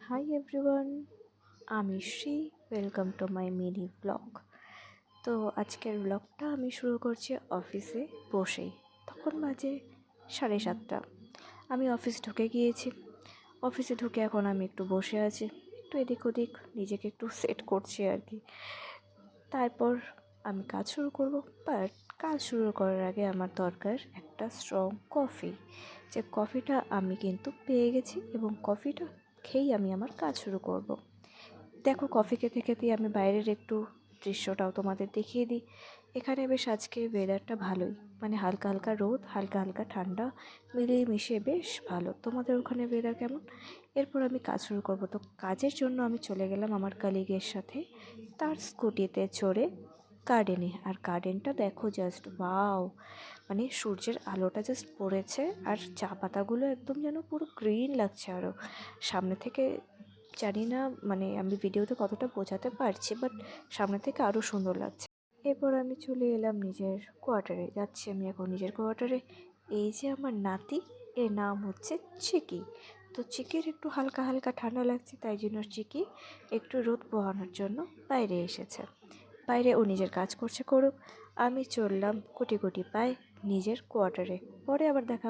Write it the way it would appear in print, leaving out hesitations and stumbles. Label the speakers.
Speaker 1: Hi everyone, আমি Shri. Welcome to my mini blog. তো আজকের ব্লগটা আমি শুরু করছি অফিসে বসেই। তখন বাজে 7:30। আমি অফিস ঢুকে গিয়েছি। অফিসে ঢুকে এখন আমি একটু বসে আছি, একটু এদিক ওদিক নিজেকে একটু সেট করছি আর কি। তারপর আমি কাজ শুরু করব। বাট কাজ শুরু করার আগে আমার দরকার একটা স্ট্রং কফি। যে কফিটা আমি কিন্তু পেয়ে গেছি এবং কফিটা খেয়েই আমি আমার কাজ শুরু করব। দেখো, কফি খেতে খেতেই আমি বাইরের একটু দৃশ্যটাও তোমাদের দেখিয়ে দিই। এখানে বেশ আজকে ওয়েদারটা ভালোই, মানে হালকা হালকা রোদ, হালকা হালকা ঠান্ডা মিলিয়ে মিশিয়ে বেশ ভালো। তোমাদের ওখানে ওয়েদার কেমন? এরপর আমি কাজ শুরু করব। তো কাজের জন্য আমি চলে গেলাম আমার কলিগের সাথে তার স্কুটিতে চড়ে গার্ডেনে। আর গার্ডেনটা দেখো, জাস্ট ওয়াও! মানে সূর্যের আলোটা জাস্ট পড়েছে আর চা পাতাগুলো একদম যেন পুরো গ্রিন লাগছে। আরও সামনে থেকে জানি না, মানে আমি ভিডিওতে কতটা বোঝাতে পারছি, বাট সামনে থেকে আরও সুন্দর লাগছে। এরপর আমি চলে এলাম নিজের কোয়ার্টারে। যাচ্ছি আমি এখন নিজের কোয়ার্টারে। এই যে আমার নাতি, এর নাম হচ্ছে চিকি। তো চিকির একটু হালকা হালকা ঠান্ডা লাগছে, তাই জন্য চিকি একটু রোদ পোহানোর জন্য বাইরে এসেছে। বাইরে ও নিজের কাজ করছে, করুক। আমি চললাম গুটি গুটি পায়ে নিজের কোয়ার্টারে। পরে আবার দেখা